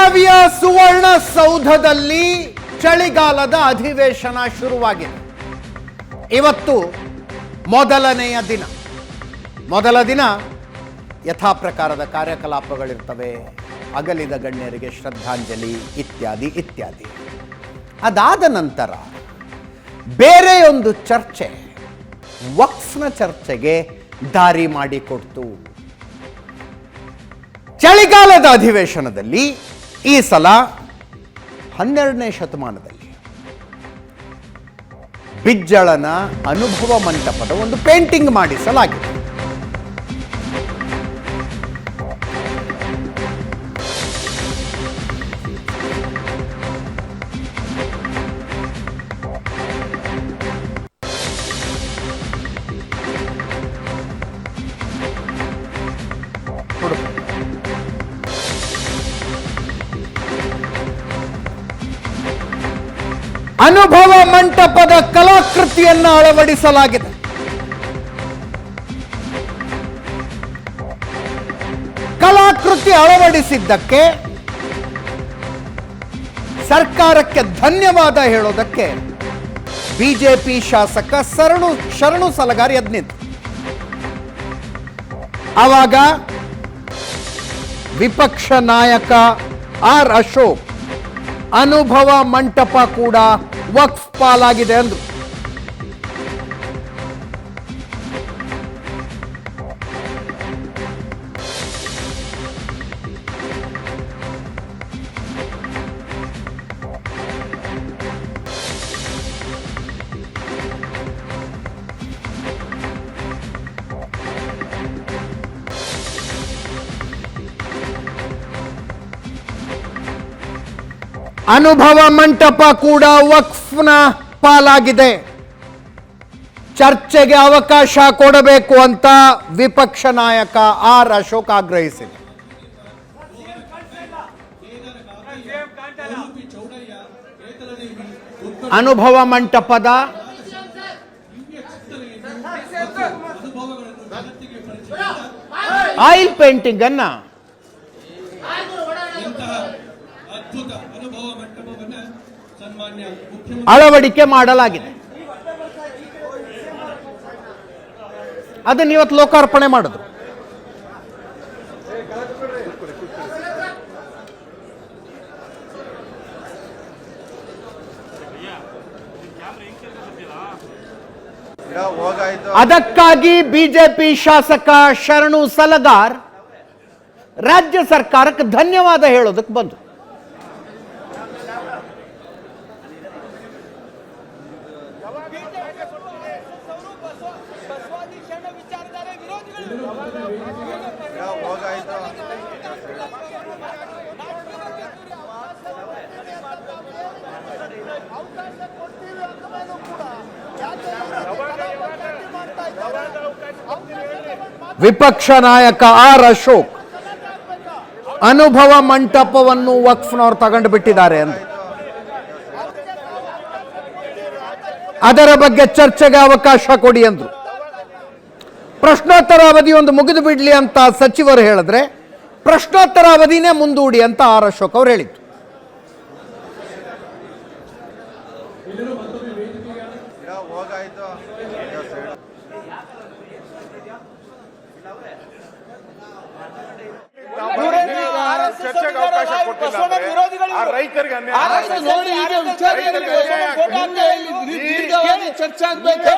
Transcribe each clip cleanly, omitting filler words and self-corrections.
ಬೆಳಗಾವಿಯ ಸುವರ್ಣಸೌಧದಲ್ಲಿ ಚಳಿಗಾಲದ ಅಧಿವೇಶನ ಶುರುವಾಗಿದೆ. ಇವತ್ತು ಮೊದಲ ದಿನ ಯಥಾ ಪ್ರಕಾರದ ಕಾರ್ಯಕಲಾಪಗಳಿರ್ತವೆ. ಅಗಲಿದ ಗಣ್ಯರಿಗೆ ಶ್ರದ್ಧಾಂಜಲಿ ಇತ್ಯಾದಿ ಇತ್ಯಾದಿ. ಅದಾದ ನಂತರ ಬೇರೆಯೊಂದು ಚರ್ಚೆ, ವಕ್ಫ್ನ ಚರ್ಚೆಗೆ ದಾರಿ ಮಾಡಿಕೊಡ್ತು. ಚಳಿಗಾಲದ ಅಧಿವೇಶನದಲ್ಲಿ ಈ ಸಲ 12ನೇ ಶತಮಾನದಲ್ಲಿ ಬಿಜ್ಜಳನ ಅನುಭವ ಮಂಟಪದ ಒಂದು ಪೇಂಟಿಂಗ್ ಮಾಡಿಸಲಾಗಿದೆ. ಅನುಭವ ಮಂಟಪದ ಕಲಾಕೃತಿಯನ್ನು ಅಳವಡಿಸಲಾಗಿದೆ. ಕಲಾಕೃತಿ ಅಳವಡಿಸಿದ್ದಕ್ಕೆ ಸರ್ಕಾರಕ್ಕೆ ಧನ್ಯವಾದ ಹೇಳೋದಕ್ಕೆ ಬಿಜೆಪಿ ಶಾಸಕ ಶರಣು ಸಲಗಾರಿ ಎದ್ನಿದ್ರು. ಆವಾಗ ವಿಪಕ್ಷ ನಾಯಕ ಆರ್ ಅಶೋಕ್ ಅನುಭವ ಮಂಟಪ ಕೂಡ ವಕ್ಫ್ ಪಾಲಾಗಿದೆ ಅಂದ್ರು. ಅನುಭವ ಮಂಟಪ ಕೂಡ ವಕ್ಫ್ನ ಪಾಲಾಗಿದೆ. ಚರ್ಚೆಗೆ ಅವಕಾಶ ಕೊಡಬೇಕು ಅಂತ ವಿಪಕ್ಷ ನಾಯಕ ಆರ್ ಅಶೋಕ್ ಆಗ್ರಹಿಸಿದರು. ಅನುಭವ ಮಂಟಪದ ಆಯಿಲ್ ಪೇಂಟಿಂಗ್ ಅನ್ನ ಅಳವಡಿಕೆ ಮಾಡಲಾಗಿದೆ. ಅದನ್ನು ಇವತ್ತು ಲೋಕಾರ್ಪಣೆ ಮಾಡಿದ್ರು. ಅದಕ್ಕಾಗಿ ಬಿಜೆಪಿ ಶಾಸಕ ಶರಣು ಸಲಗಾರ್ ರಾಜ್ಯ ಸರ್ಕಾರಕ್ಕೆ ಧನ್ಯವಾದ ಹೇಳೋದಕ್ಕೆ ಬಂದರು. ವಿಪಕ್ಷ ನಾಯಕ ಆರ್ ಅಶೋಕ್ ಅನುಭವ ಮಂಟಪವನ್ನು ವಕ್ಫ್ನವರು ತಗೊಂಡು ಬಿಟ್ಟಿದ್ದಾರೆ ಅಂತ, ಅದರ ಬಗ್ಗೆ ಚರ್ಚೆಗೆ ಅವಕಾಶ ಕೊಡಿ ಅಂದ್ರು. ಪ್ರಶ್ನೋತ್ತರ ಅವಧಿ ಒಂದು ಮುಗಿದು ಬಿಡ್ಲಿ ಅಂತ ಸಚಿವರು ಹೇಳಿದ್ರೆ ಪ್ರಶ್ನೋತ್ತರ ಅವಧಿನೇ ಮುಂದೂಡಿ ಅಂತ ಆರ್ ಅಶೋಕ್ ಅವರು ಹೇಳಿದ್ರು. ಚರ್ಚೆಗೆ ಅವಕಾಶ ಕೊಟ್ಟಿಲ್ಲ. ರೈತರಿಗೆ ಚರ್ಚೆ ಆಗ್ಬೇಕು.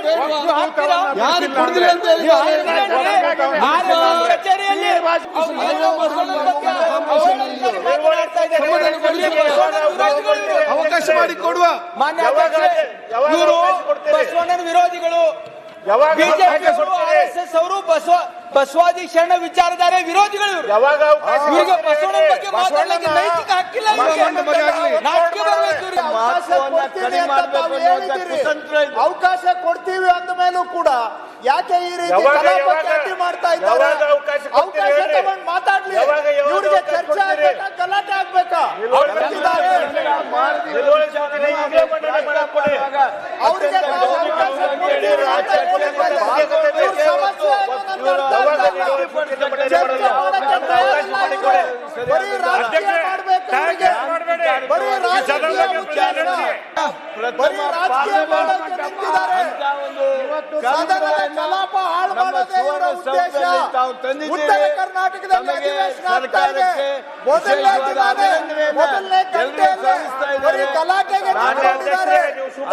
ಅವಕಾಶ ಮಾಡಿ ಕೊಡುವ ಬಸವಣ್ಣನ ವಿರೋಧಿಗಳು, ಆರ್ಎಸ್ಎಸ್ ಅವರು ಬಸವಾದಿ ಶರಣ ವಿಚಾರಧಾರೆ ವಿರೋಧಿಗಳು. ಇವರಿಗೆ ಬಸವಣ್ಣನ ಬಗ್ಗೆ ಮಾತಾಡಲಿಕ್ಕೆ ನೈತಿಕ ಹಕ್ಕಿಲ್ಲ. ಅವಕಾಶ ಕೊಡ್ತೀವಿ ಅಂದ ಮೇಲೂ ಕೂಡ ಯಾಕೆ ಈ ರೀತಿ ಕಲಾಪಕ್ಕೆ ಮಾಡ್ತಾ ಇದ್ದಾರೆ? ಅವಕಾಶ ತಗೊಂಡು ಮಾತಾಡ್ಲಿ. ಇವ್ರಿಗೆ ಚರ್ಚೆ ಆಗ್ಬೇಕಾ, ಗಲಾಟೆ ಆಗ್ಬೇಕಾ? ಅವ್ರಿಗೆ ಚರ್ಚೆ ಮಾಡಕ್ಕೆ ಬರೀ ರಾಜಕೀಯ ಮಾಡೋಕೆ ನಿಂತಿದ್ದಾರೆ. ಸದನದ ಕಲಾಪ ಹಾಳು ಮಾಡೋದೇ ಇವರ ಉದ್ದೇಶ. ಉತ್ತರ ಕರ್ನಾಟಕದಲ್ಲಿ ಅಧಿವೇಶನ ಆಗ್ತಾ ಇದೆ. ಮೊದಲನೇ ದಿನವೇ, ಮೊದಲನೇ ಗಂಟೆಯಲ್ಲೇ ಬರೀ ಗಲಾಟೆಗೆ ನಿಂತಿದ್ದಾರೆ.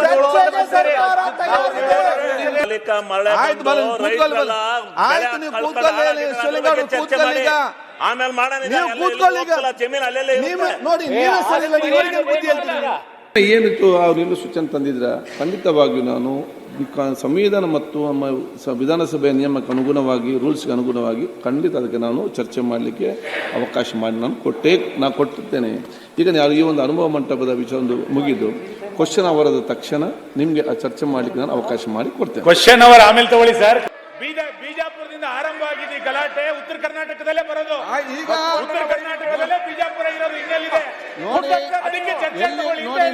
ಚರ್ಚೆಗೆ ಸರ್ಕಾರ ತಯಾರಿದೆ. ಆಯ್ತು ಬನ್ನಿ, ಕೂತ್ಕೊಳ್ಳಿ. ಆಯ್ತು, ನೀವು ಕೂತ್ಕೊಳ್ಳಿ. ಶಿವಲಿಂಗರು ಕೂತ್ಕೊಳ್ಳಿ. ಈಗ ಆಮೇಲೆ ಮಾಡೋಣ. ನೀವು ಕೂತ್ಕೊಳ್ಳಿ. ಈಗ ಜಮೀನು ಅಲ್ಲೆಲ್ಲ ನೀವು ನೋಡಿ, ನೀವೇ ಸರಿ ಇಲ್ಲ, ಇವರಿಗೆ ಬುದ್ಧಿ ಹೇಳ್ತೀರಿ. ಏನಿತ್ತು ಅವರೆಲ್ಲ ಸೂಚನೆ ತಂದಿದ್ರ ಖಂಡಿತವಾಗಿಯೂ ನಾನು ಸಂವಿಧಾನ ಮತ್ತು ನಮ್ಮ ವಿಧಾನಸಭೆಯ ನಿಯಮಕ್ಕೆ ಅನುಗುಣವಾಗಿ ರೂಲ್ಸ್ಗೆ ಅನುಗುಣವಾಗಿ ಖಂಡಿತ ಅದಕ್ಕೆ ನಾನು ಚರ್ಚೆ ಮಾಡಲಿಕ್ಕೆ ಅವಕಾಶ ಮಾಡಿ ನಾನು ಕೊಟ್ಟಿರ್ತೇನೆ. ಈಗ ನಾನು ಈ ಒಂದು ಅನುಭವ ಮಂಟಪದ ವಿಷಯ ಒಂದು ಮುಗಿದು ಕ್ವಶನ್ ಅವರದ ತಕ್ಷಣ ನಿಮಗೆ ಆ ಚರ್ಚೆ ಮಾಡಲಿಕ್ಕೆ ನಾನು ಅವಕಾಶ ಮಾಡಿ ಕೊಡ್ತೇನೆ. ಕ್ವಶನ್ ಅವರ್ ಆಮೇಲೆ ತಗೊಳ್ಳಿ ಸರ್. ಬಿಜಾಪುರದಿಂದ ಆರಂಭ ಆಗಿದೆ ಗಲಾಟೆ, ಉತ್ತರ ಕರ್ನಾಟಕದಲ್ಲೇ ಬರೋದು. ಈಗ ಉತ್ತರ ಕರ್ನಾಟಕದಲ್ಲೇ ಬಿಜಾಪುರ ಇರೋದು ಇನ್ನೆಲ್ಲಿದೆ? ನೋಡಿ, ಅದಕ್ಕೆ ಚರ್ಚೆ ಎಲ್ಲಿ ತಗೊಳ್ಳಿ. ನೋಡಿ,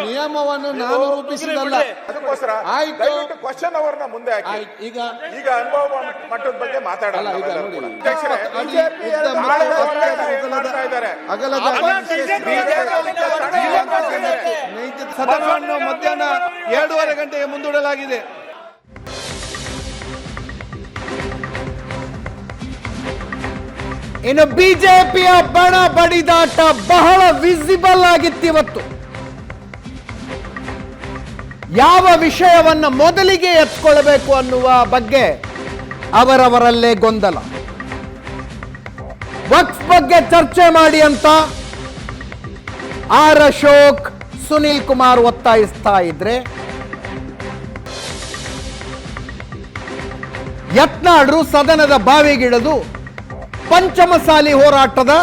ನಿಯಮವನ್ನು ನಾನು ರೂಪಿಸಿದಲ್ಲ. ಅದಕ್ಕೋಸ್ಕರ ಆಯ್ತು, ದಯವಿಟ್ಟು ಕ್ವಶನ್ ಅವರ್ನ ಮುಂದೆ ಹಾಕಿ. ಈಗ ಈಗ ಅನುಭವ ಮಟ್ಟದ ಬಗ್ಗೆ ಮಾತಾಡಲ್ಲ. ಈಗ ನೋಡಿ, ಅಧ್ಯಕ್ಷರೇ, ನಾಳೆ ಅಗಲದ ಸದನವನ್ನು ಮಧ್ಯಾಹ್ನ 2:30 ಗಂಟೆಗೆ ಮುಂದೂಡಲಾಗಿದೆ. ಇನ್ನು ಬಿಜೆಪಿಯ ಬಣ ಬಡಿದಾಟ ಬಹಳ ವಿಸಿಬಲ್ ಆಗಿತ್ತು ಇವತ್ತು. ಯಾವ ವಿಷಯವನ್ನ ಮೊದಲಿಗೆ ಎತ್ಕೊಳ್ಬೇಕು ಅನ್ನುವ ಬಗ್ಗೆ ಅವರವರಲ್ಲೇ ಗೊಂದಲ. ವಕ್ಫ್ ಬಗ್ಗೆ ಚರ್ಚೆ ಮಾಡಿ ಅಂತ ಆರ್ ಅಶೋಕ್, ಸುನಿಲ್ ಕುಮಾರ್ ಒತ್ತಾಯಿಸ್ತಾ ಇದ್ರೆ, ಯತ್ನಾಳ್ರು ಸದನದ ಬಾವಿಗಿಳಿದು ಪಂಚಮಸಾಲಿ ಹೋರಾಟದ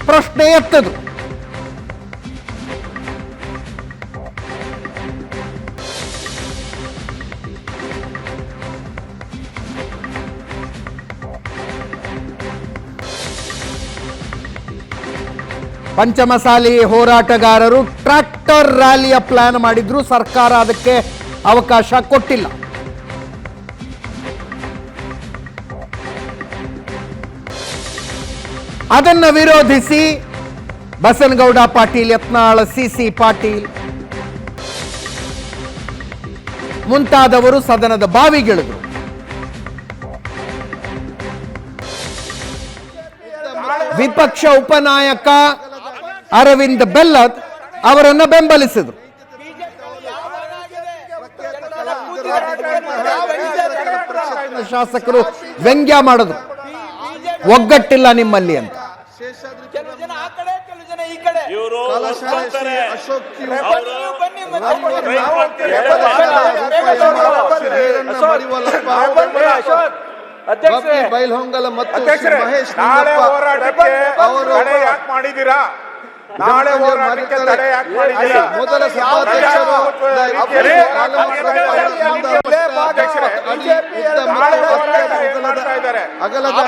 ಪ್ರಶ್ನೆ ಎತ್ತದು. ಪಂಚಮಸಾಲಿ ಹೋರಾಟಗಾರರು ಟ್ರ್ಯಾಕ್ಟರ್ ರ್ಯಾಲಿಯ ಪ್ಲಾನ್ ಮಾಡಿದ್ರು, ಸರ್ಕಾರ ಅದಕ್ಕೆ ಅವಕಾಶ ಕೊಟ್ಟಿಲ್ಲ. ಅದನ್ನು ವಿರೋಧಿಸಿ ಬಸನಗೌಡ ಪಾಟೀಲ್, ಯತ್ನಾಳ್, ಸಿಸಿ ಪಾಟೀಲ್ ಮುಂತಾದವರು ಸದನದ ಬಾವಿಗಿಳಿದ್ರು. ವಿಪಕ್ಷ ಉಪನಾಯಕ ಅರವಿಂದ್ ಬೆಲ್ಲದ್ ಅವರನ್ನ ಬೆಂಬಲಿಸಿದರು. ಶಾಸಕರು ವ್ಯಂಗ್ಯ ಮಾಡಿದ್ರು, ಒಗ್ಗಟ್ಟಿಲ್ಲ ನಿಮ್ಮಲ್ಲಿ ಅಂತ. ಕೆಲವು ಜನ ಆ ಕಡೆ, ಕೆಲವು ಜನ ಈ ಕಡೆ. ಇವರು ಅಶೋಕ್ ಬನ್ನಿ ಬೈಲ್ಹೊಂಗಲ ಮತ್ತು ಮಹೇಶ್ ನಾಳೆ ಹೋರಾಟಕ್ಕೆ ತಡೆ ಯಾಕೆ ಮಾಡಿದ್ದೀರಾ? ನಾಳೆ ಹೋರಾಟಕ್ಕೆ ತಡೆ ಯಾಕೆ ಮಾಡಿದ್ದೀರಾ? ಮೊದಲ ಸಭಾಧ್ಯಕ್ಷರು ಅಗಲದ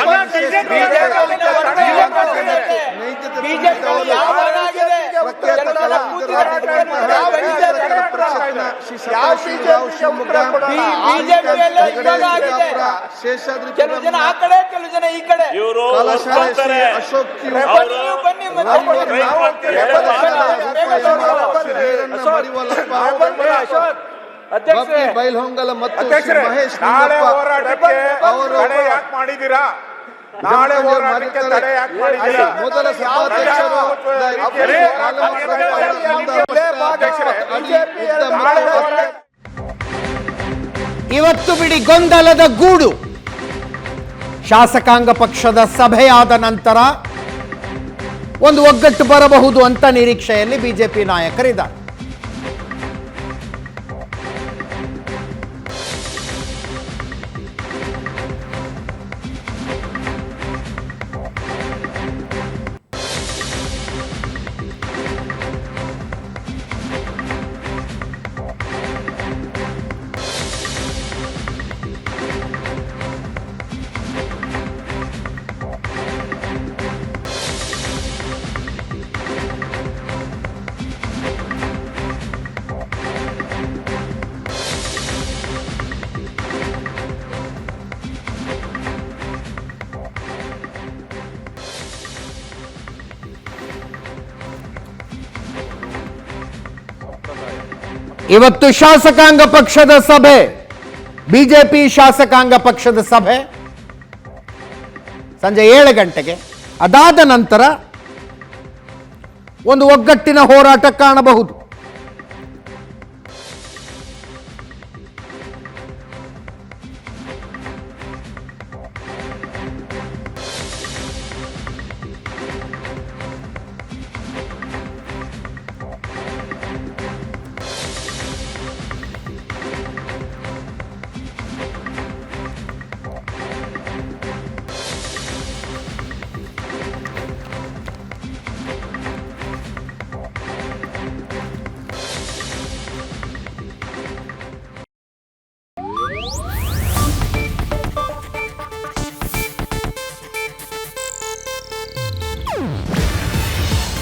ಶೇಷಾದ್ರಿ, ಕೆಲವು ಜನ ಆ ಕಡೆ, ಕೆಲವು ಜನ ಈ ಕಡೆ. ಇವರು ಅಶೋಕ್ ಬನ್ನಿ ಬೈಲ್ಹೊಂಗಲ ಮತ್ತು ಮಹೇಶ್ ನಾಳೆ ಹೋರಾಟಕ್ಕೆ ತಡೆ ಯಾಕೆ ಮಾಡಿದ್ದೀರಾ? ನಾಳೆ ಹೋರಾಟಕ್ಕೆ ತಡೆ ಯಾಕೆ ಮಾಡಿದ್ದೀರಾ? ಮೊದಲ ಸಭಾಧ್ಯಕ್ಷರು ಇವತ್ತು ಬಿಡಿ ಗೊಂದಲದ ಗೂಡು. ಶಾಸಕಾಂಗ ಪಕ್ಷದ ಸಭೆಯಾದ ನಂತರ ಒಂದು ಒಗ್ಗಟ್ಟು ಬರಬಹುದು ಅಂತ ನಿರೀಕ್ಷೆಯಲ್ಲಿ ಬಿಜೆಪಿ ನಾಯಕರಿದ್ದಾರೆ. ಇವತ್ತು ಶಾಸಕಾಂಗ ಪಕ್ಷದ ಸಭೆ, ಬಿಜೆಪಿ ಶಾಸಕಾಂಗ ಪಕ್ಷದ ಸಭೆ ಸಂಜೆ 7 ಗಂಟೆಗೆ. ಅದಾದ ನಂತರ ಒಂದು ಒಗ್ಗಟ್ಟಿನ ಹೋರಾಟ ಕಾಣಬಹುದು.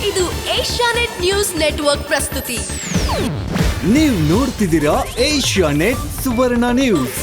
ಇದು ಏಷ್ಯಾನೆಟ್ ನ್ಯೂಸ್ ನೆಟ್ವರ್ಕ್ ಪ್ರಸ್ತುತಿ. ನೀವು ನೋಡ್ತಿದ್ದೀರಾ ಏಷ್ಯಾನೆಟ್ ಸುವರ್ಣ ನ್ಯೂಸ್.